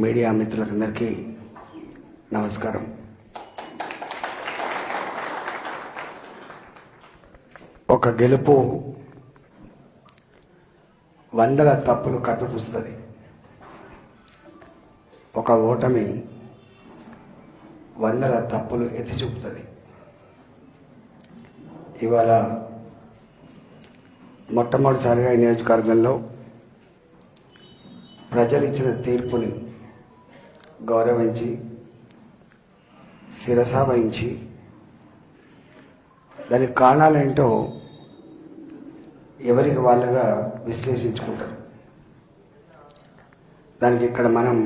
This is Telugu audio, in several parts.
మీడియా మిత్రులందరికీ నమస్కారం. ఒక గెలుపు వందల తప్పులు కప్పిపుస్తుంది. ఒక ఓటమి వందల తప్పులు ఎత్తి చూపుతుంది. ఇవాళ మొట్టమొదటిసారిగా ఈ నియోజకవర్గంలో ప్రజలు ఇచ్చిన తీర్పుని గౌరవించి శిరసా వహించి దానికి కారణాలేంటో ఎవరికి వాళ్ళుగా విశ్లేషించుకుంటారు. దానికి ఇక్కడ మనం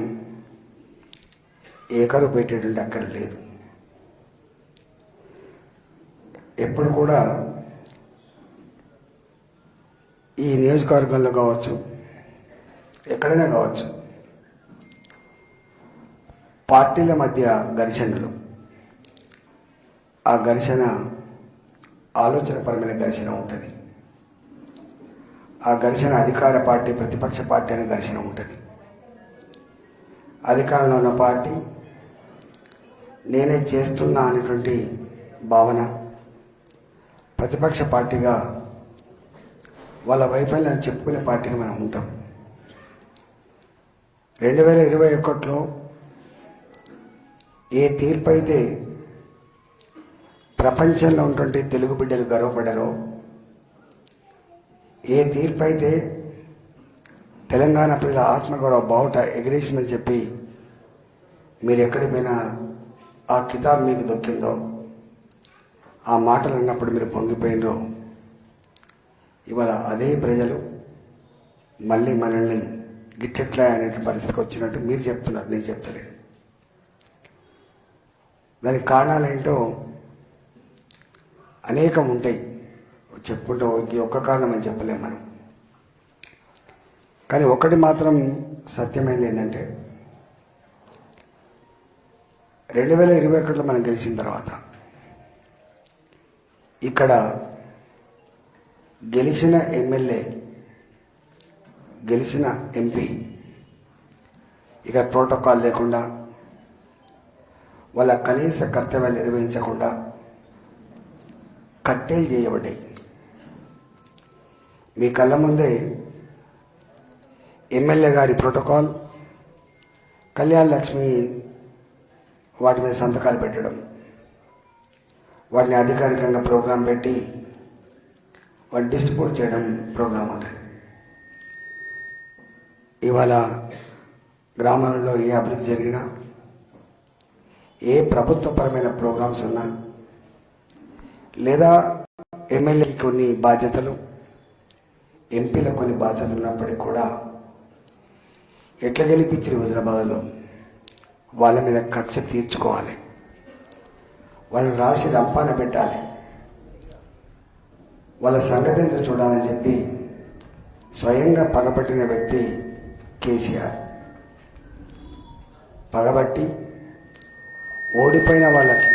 ఏకరు పెట్టేటువంటి అక్కర లేదు. ఎప్పుడు కూడా ఈ నియోజకవర్గంలో కావచ్చు, ఎక్కడైనా కావచ్చు, పార్టీల మధ్య ఘర్షణలు, ఆ ఘర్షణ ఆలోచనపరమైన ఘర్షణ ఉంటుంది. ఆ ఘర్షణ అధికార పార్టీ ప్రతిపక్ష పార్టీ అనే ఘర్షణ ఉంటుంది. అధికారంలో ఉన్న పార్టీ నేనే చేస్తున్నా అనేటువంటి భావన, ప్రతిపక్ష పార్టీగా వాళ్ళ వైఫల్యాన్ని చెప్పుకునే పార్టీగా మనం ఉంటాం. 2021లో ఏ తీర్పు అయితే ప్రపంచంలో ఉన్నటువంటి తెలుగు బిడ్డలు గర్వపడ్డారో, ఏ తీర్పు అయితే తెలంగాణ ప్రజల ఆత్మగౌరవ బావుట ఎగిరేసిందని చెప్పి మీరు ఎక్కడికి పోయినా ఆ కితాబ్ మీకు దొక్కిందో, ఆ మాటలు అన్నప్పుడు మీరు పొంగిపోయినరో, ఇవాళ అదే ప్రజలు మళ్ళీ మనల్ని గిట్టెట్లా అనే పరిస్థితికి వచ్చినట్టు మీరు చెప్తున్నారు, నేను చెప్తలేను. దానికి కారణాలు ఏంటో అనేకం ఉంటాయి. చెప్పుకుంటే ఒక్క కారణం అని చెప్పలేము మనం. కానీ ఒకటి మాత్రం సత్యమైంది ఏంటంటే 2021లో మనం గెలిచిన తర్వాత ఇక్కడ గెలిచిన ఎమ్మెల్యే, గెలిచిన ఎంపీ ఇక ప్రోటోకాల్ లేకుండా, వాళ్ళ కనీస కర్తవ్యాలు నిర్వహించకుండా కట్టేలు చేయబడ్డాయి. మీ కళ్ళ ముందే ఎమ్మెల్యే గారి ప్రోటోకాల్, కళ్యాణ లక్ష్మి వాటి మీద సంతకాలు పెట్టడం, వాటిని అధికారికంగా ప్రోగ్రాం పెట్టి వాటి డిస్ట్రిబ్యూట్ చేయడం ప్రోగ్రాం ఉంటుంది. ఇవాళ గ్రామాలలో ఏ అభివృద్ధి జరిగినా, ఏ ప్రభుత్వపరమైన ప్రోగ్రామ్స్ ఉన్నా, లేదా ఎమ్మెల్యేకి కొన్ని బాధ్యతలు, ఎంపీలకు కొన్ని బాధ్యతలు ఉన్నప్పటికీ కూడా ఎట్లా గెలిపించిన హుజరాబాద్లో వాళ్ళ మీద కక్ష తీర్చుకోవాలి, వాళ్ళని రాసి రంపాన పెట్టాలి, వాళ్ళ సంగతి చూడాలని చెప్పి స్వయంగా పగబట్టిన వ్యక్తి కేసీఆర్. పగబట్టి ఓడిపోయిన వాళ్ళకి,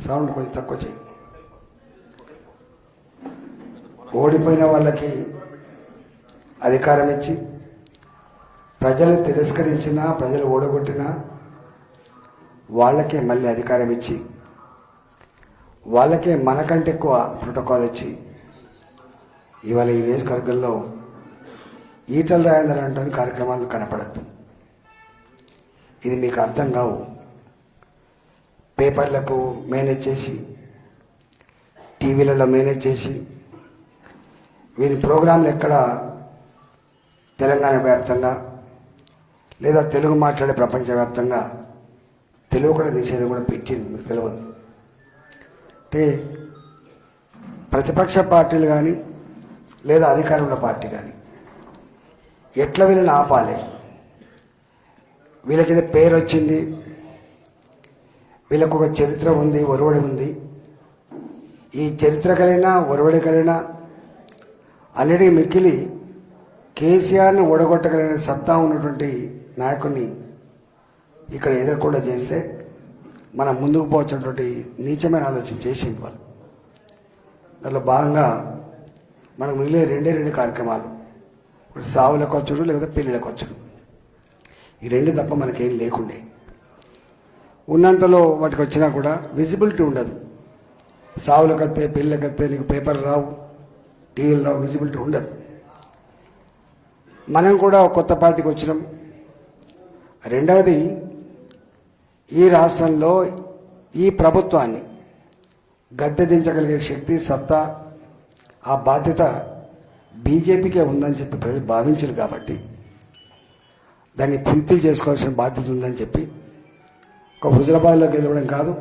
సౌండ్ కొంచెం తక్కువ చేయి, ఓడిపోయిన వాళ్ళకి అధికారం ఇచ్చి, ప్రజలు తిరస్కరించినా, ప్రజలు ఓడగొట్టినా వాళ్ళకే మళ్ళీ అధికారం ఇచ్చి, వాళ్ళకే మనకంటే ఎక్కువ ప్రోటోకాల్ ఇచ్చి, ఇవాళ ఈ నియోజకవర్గంలో ఈటల రాజేందర్ అంటే కార్యక్రమాలు కనపడద్దు. ఇది మీకు అర్థం కావు. పేపర్లకు మేనేజ్ చేసి, టీవీలలో మేనేజ్ చేసి, వీరి ప్రోగ్రాంలు ఎక్కడ తెలంగాణ వ్యాప్తంగా లేదా తెలుగు మాట్లాడే ప్రపంచవ్యాప్తంగా తెలుగు కూడా నిషేధం కూడా పెట్టింది, మీకు తెలియదు. అంటే ప్రతిపక్ష పార్టీలు కానీ లేదా అధికారంలో పార్టీ కానీ ఎట్లా వీళ్ళని ఆపాలి, వీళ్ళకి పేరు వచ్చింది, వీళ్ళకు ఒక చరిత్ర ఉంది, ఒరవడి ఉంది, ఈ చరిత్ర కలిగిన ఒరవడి కలిగిన అన్నిటికీ మిక్కిలి కేసీఆర్ని ఓడగొట్టగలిగిన సత్తా ఉన్నటువంటి నాయకుడిని ఇక్కడ ఎదురకుండా చేస్తే మనం ముందుకు పోవచ్చినటువంటి నీచమైన ఆలోచన చేసింది వాళ్ళు. దాంట్లో భాగంగా మనకు మిగిలే రెండే కార్యక్రమాలు, ఇప్పుడు సావులకు వచ్చుడు లేకపోతే పెళ్లిలకు వచ్చుడు. ఈ రెండు తప్ప మనకేం లేకుండే. ఉన్నంతలో వాటికి వచ్చినా కూడా విజిబిలిటీ ఉండదు. సావులకత్తే పెళ్ళకత్తే నీకు పేపర్లు రావు, టీవీలు రావు, విజిబిలిటీ ఉండదు. మనం కూడా ఒక కొత్త పార్టీకి వచ్చినాం. రెండవది, ఈ రాష్ట్రంలో ఈ ప్రభుత్వాన్ని గద్దె దించగలిగే శక్తి, సత్తా, ఆ బాధ్యత బీజేపీకే ఉందని చెప్పి ప్రజలు భావించారు. కాబట్టి దాన్ని ఫుల్ఫిల్ చేసుకోవాల్సిన బాధ్యత ఉందని చెప్పి ఒక హుజరాబాద్లో గెలవడం కాదు,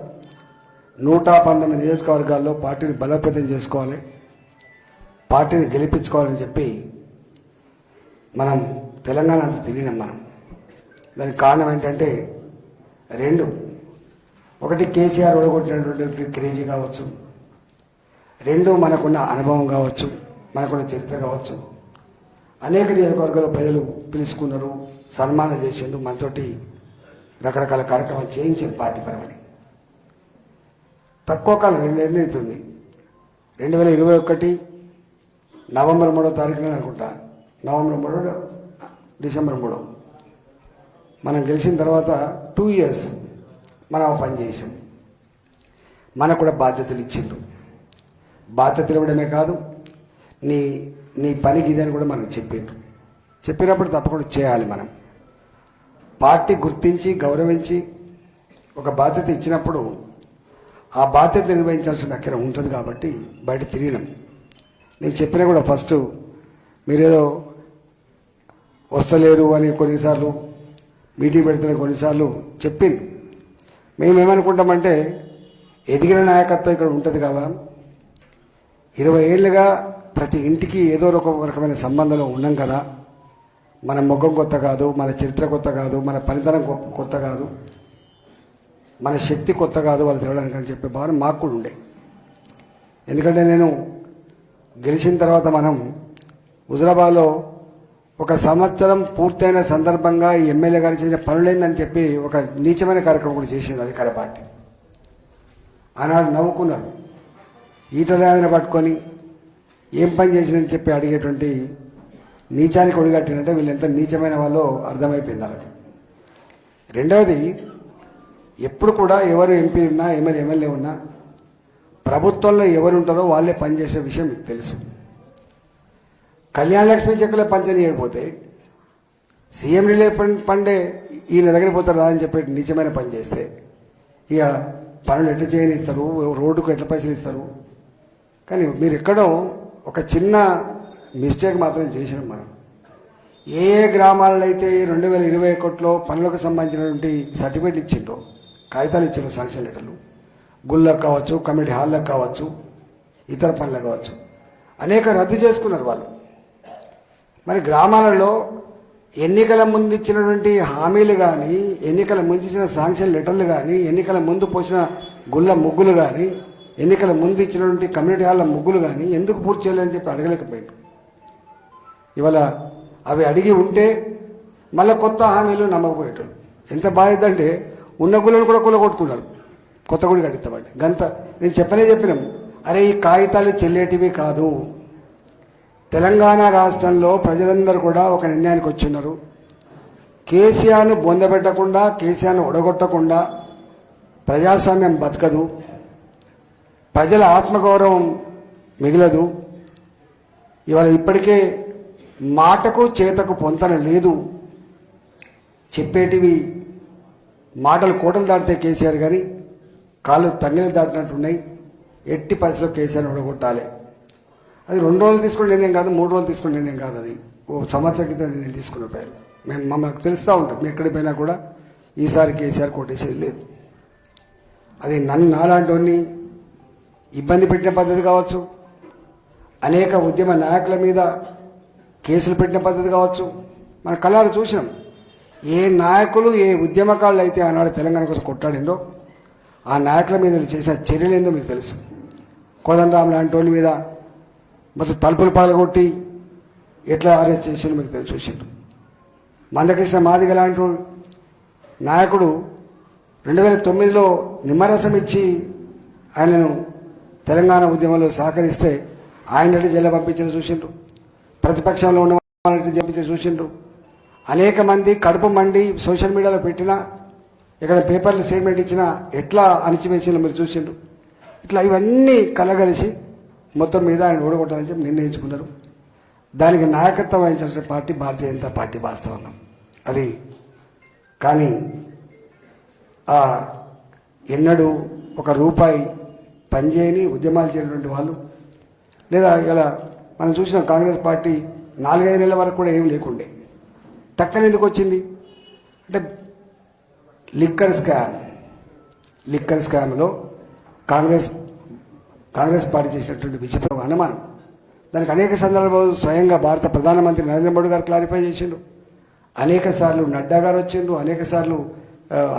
119 నియోజకవర్గాల్లో పార్టీని బలోపేతం చేసుకోవాలి, పార్టీని గెలిపించుకోవాలని చెప్పి మనం తెలంగాణ అంతా తిరిగినాం. దానికి కారణం ఏంటంటే రెండు. ఒకటి, కేసీఆర్ ఓడగొట్టినటువంటి క్రేజీ కావచ్చు. రెండు, మనకున్న అనుభవం కావచ్చు, మనకున్న చరిత్ర కావచ్చు. అనేక నియోజకవర్గాల్లో ప్రజలు పిలుచుకున్నారు, సన్మానం చేసిండు, మనతోటి రకరకాల కార్యక్రమాలు చేయించారు పార్టీ పరమని. తక్కువ కాలం 2 నెలలు అవుతుంది. 2021 నవంబర్ 3వ తారీఖున అనుకుంటా, నవంబర్ 3, డిసెంబర్ 3 మనం గెలిచిన తర్వాత 2 years మనం పనిచేసాం. మనకు కూడా బాధ్యతలు ఇచ్చిండ్రు. బాధ్యతలు ఇవ్వడమే కాదు, నీ పనికి ఇదని కూడా మనకు చెప్పిండ్రు. చెప్పినప్పుడు తప్పకుండా చేయాలి. మనం పార్టీ గుర్తించి గౌరవించి ఒక బాధ్యత ఇచ్చినప్పుడు ఆ బాధ్యత నిర్వహించాల్సిన అక్కడ ఉంటుంది. కాబట్టి బయట తిరిగినాం. నేను చెప్పినా కూడా ఫస్ట్ మీరేదో వస్తలేరు అని కొన్నిసార్లు మీటింగ్ పెడుతున్న కొన్నిసార్లు చెప్పింది. మేమేమనుకుంటామంటే ఎదిగిన నాయకత్వం ఇక్కడ ఉంటుంది కదా, 20 ఏళ్ళుగా ప్రతి ఇంటికి ఏదో ఒక రకమైన సంబంధంలో ఉన్నాం కదా, మన ముఖం కొత్త కాదు, మన చరిత్ర కొత్త కాదు, మన పనితనం కొత్త కాదు, మన శక్తి కొత్త కాదు వాళ్ళు తిరగడానికి అని చెప్పే భావన మాకు కూడా ఉండే. ఎందుకంటే నేను గెలిచిన తర్వాత మనం హుజరాబాద్లో 1 సంవత్సరం పూర్తయిన సందర్భంగా ఈ ఎమ్మెల్యే గారు చేసిన పనులేందని చెప్పి ఒక నీచమైన కార్యక్రమం కూడా చేసింది అధికార పార్టీ. ఆనాడు నవ్వుకున్నారు. ఈటలాయన పట్టుకొని ఏం పని చేసినని చెప్పి అడిగేటువంటి నీచానికి ఒడిగట్టినంటే వీళ్ళు ఎంత నీచమైన వాళ్ళో అర్థమైపోయింది వాళ్ళకి. రెండవది, ఎప్పుడు కూడా ఎవరు ఎంపీ ఉన్నా, ఎమ్మెల్యే ఉన్నా ప్రభుత్వంలో ఎవరు ఉంటారో వాళ్ళే పనిచేసే విషయం మీకు తెలుసు. కళ్యాణ లక్ష్మి చెక్కులే పంచనీయకపోతే సీఎం రిలీఫ్ ఫండే ఈయన దగ్గర పోతారు అని చెప్పి నిజమైన పని చేస్తే ఇక పనులు ఎట్లా చేయనిస్తారు, రోడ్డుకు ఎట్లా పైసలు ఇస్తారు. కానీ మీరు ఎక్కడో ఒక చిన్న మిస్టేక్ మాత్రం చేసినాం. మనం ఏ గ్రామాలలో అయితే 2021లో పనులకు సంబంధించినటువంటి సర్టిఫికేట్ ఇచ్చిండ్రో, కాగితాలు ఇచ్చిండ్రో, శాంక్షన్ లెటర్లు, గుళ్ళకు కావచ్చు, కమిటీ హాల్లకు కావచ్చు, ఇతర పనులకు కావచ్చు, అనేక రద్దు చేసుకున్నారు వాళ్ళు. మరి గ్రామాలలో ఎన్నికల ముందు ఇచ్చినటువంటి హామీలు కానీ, ఎన్నికల ముందు ఇచ్చిన శాంక్షన్ లెటర్లు కానీ, ఎన్నికల ముందు పోసిన గుళ్ళ ముగ్గులు కానీ, ఎన్నికల ముందు ఇచ్చినటువంటి కమ్యూనిటీ హాల్ల ముగ్గులు కానీ ఎందుకు పూర్తి చేయాలని చెప్పి అడగలేకపోయారు. ఇవాళ అవి అడిగి ఉంటే మళ్ళీ కొత్త హామీలు నమ్మకపోయేటోళ్ళు. ఎంత బాధ్యత అంటే ఉన్న గుళ్ళను కూడా కూలగొట్టుకున్నారు, కొత్త గుడి కట్టిస్తామండి. గంత నేను చెప్పినాం, అరే ఈ కాగితాలు చెల్లేటివి కాదు. తెలంగాణ రాష్ట్రంలో ప్రజలందరూ కూడా ఒక నిర్ణయానికి వచ్చిన్నారు. కేసీఆర్ను బొందబెట్టకుండా, కేసీఆర్ను ఒడగొట్టకుండా ప్రజాస్వామ్యం బతకదు, ప్రజల ఆత్మగౌరవం మిగలదు. ఇవాళ ఇప్పటికే మాటకు చేతకు పొంతన లేదు. చెప్పేటివి మాటలు కోటలు దాటితే కేసీఆర్ కానీ కాళ్ళు తన్నీలు దాటినట్టున్నాయి. ఎట్టి పరిస్థితిలో కేసీఆర్ని ఒడగొట్టాలి. అది 2 రోజులు తీసుకున్న నిర్ణయం కాదు, 3 రోజులు తీసుకున్న నిర్ణయం కాదు. అది 1 సంవత్సరం క్రితం నేను తీసుకున్న పేరు. మమ్మల్ని తెలుస్తూ ఉంటాం, మేము ఎక్కడికి పోయినా కూడా ఈసారి కేసీఆర్ కొట్టేసేది లేదు. అది నాలాంటి వాడిని ఇబ్బంది పెట్టిన పద్ధతి కావచ్చు, అనేక ఉద్యమ నాయకుల మీద కేసులు పెట్టిన పద్ధతి కావచ్చు, మన కళ్ళారా చూసినాం. ఏ నాయకులు, ఏ ఉద్యమకారులు అయితే ఆనాడు తెలంగాణ కోసం కొట్టాడిందో ఆ నాయకుల మీద చేసిన చర్యలు ఏందో మీకు తెలుసు. కోదండరాం లాంటి వాళ్ళ మీద మొత్తం తలుపులు పాల్గొట్టి ఎట్లా అరెస్ట్ చేసిందో మీకు తెలిసి చూసిండు. మందకృష్ణ మాదిగ లాంటి నాయకుడు 2009లో నిమ్మరసం ఇచ్చి ఆయనను తెలంగాణ ఉద్యమంలో సహకరిస్తే ఆయన జైలు పంపించిన చూసిండ్రు. ప్రతిపక్షంలో ఉన్న వాళ్ళని పంపించి చూసిండ్రు. అనేక మంది కడుపు మండి సోషల్ మీడియాలో పెట్టినా ఇక్కడ పేపర్లు స్టేట్మెంట్ ఇచ్చినా ఎట్లా అణిచివేసిందో మీరు చూసిండ్రు. ఇట్లా ఇవన్నీ కలగలిసి మొత్తం మీద ఆయన ఓడగొట్టాలని చెప్పి నిర్ణయించుకున్నారు. దానికి నాయకత్వం వహించాల్సిన పార్టీ భారతీయ జనతా పార్టీ వాస్తవంగా అది. కానీ ఎన్నడూ ఒక రూపాయి పనిచేయని ఉద్యమాలు చేయనటువంటి వాళ్ళు, లేదా ఇలా మనం చూసిన కాంగ్రెస్ పార్టీ 4-5 నెలల వరకు కూడా ఏం లేకుండే టక్కన ఎందుకు వచ్చింది అంటే లిక్కర్ స్కామ్లో కాంగ్రెస్ పార్టీ చేసినటువంటి విచిత్ర అనుమానం. దానికి అనేక సందర్భాలు స్వయంగా భారత ప్రధానమంత్రి నరేంద్ర మోడీ గారు క్లారిఫై చేసిండు. అనేక సార్లు నడ్డా గారు వచ్చిండ్రు, అనేక సార్లు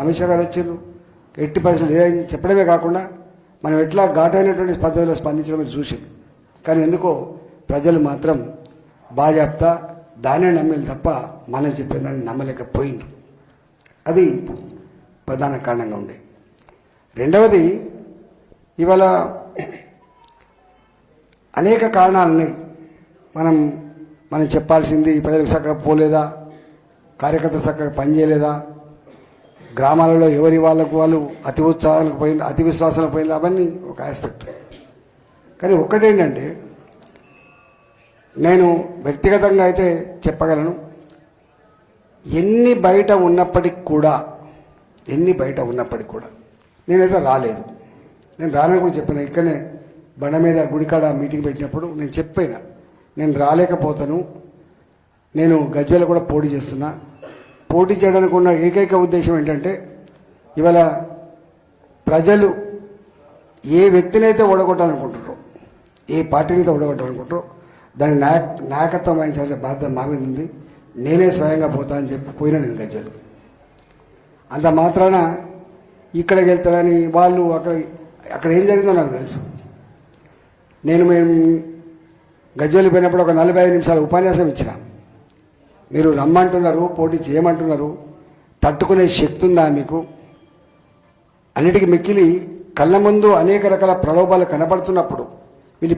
అమిత్ షా గారు వచ్చిండ్రు. ఎట్టి పరిస్థితులు లేదని చెప్పడమే కాకుండా మనం ఎట్లా ఘాటైనటువంటి పద్ధతిలో స్పందించడం మీరు చూసిండు. కానీ ఎందుకో ప్రజలు మాత్రం బాజాప్తా దాన్నే నమ్మేది తప్ప మనం చెప్పేదాన్ని నమ్మలేకపోయిండ్రు. అది ప్రధాన కారణంగా ఉండే. రెండవది, ఇవాళ అనేక కారణాలు ఉన్నాయి. మనం చెప్పాల్సింది ప్రజలకు చక్కగా పోలేదా, కార్యకర్త చక్కగా పనిచేయలేదా, గ్రామాలలో ఎవరి వాళ్ళకు వాళ్ళు అతి ఉత్సాహాలకు పోయింది, అతి విశ్వాసాలకు పోయింది, అవన్నీ ఒక ఆస్పెక్ట్. కానీ ఒక్కటేంటంటే నేను వ్యక్తిగతంగా అయితే చెప్పగలను, ఎన్ని బయట ఉన్నప్పటికి కూడా నేనైతే రాలేదు. నేను రానని కూడా చెప్పాను. ఇక్కడనే బండ మీద గుడికాడ మీటింగ్ పెట్టినప్పుడు నేను చెప్పాను, నేను రాలేకపోతాను, నేను గజ్వేల్ కూడా పోటీ చేస్తున్నా. పోటీ చేయడానికి ఉన్న ఏకైక ఉద్దేశం ఏంటంటే ఇవాళ ప్రజలు ఏ వ్యక్తినైతే ఓడగొట్టాలనుకుంటారో, ఏ పార్టీని అయితే ఓడగొట్టాలనుకుంటారో దాని నాయకత్వం వహించాల్సిన బాధ్యత మా మీద ఉంది. నేనే స్వయంగా పోతా అని చెప్పి పోయినా నేను గజ్వేల్. అంత మాత్రాన ఇక్కడికి వెళ్తాడని వాళ్ళు అక్కడ ఏం జరిగిందో నాకు తెలుసు. మేము గజ్వేల్ పోయినప్పుడు ఒక 45 నిమిషాల ఉపన్యాసం ఇచ్చిన. మీరు రమ్మంటున్నారు, పోటీ చేయమంటున్నారు, తట్టుకునే శక్తి ఉందా మీకు? అన్నిటికీ మిక్కిలి కళ్ళ ముందు అనేక రకాల ప్రలోభాలు కనపడుతున్నప్పుడు వీళ్ళు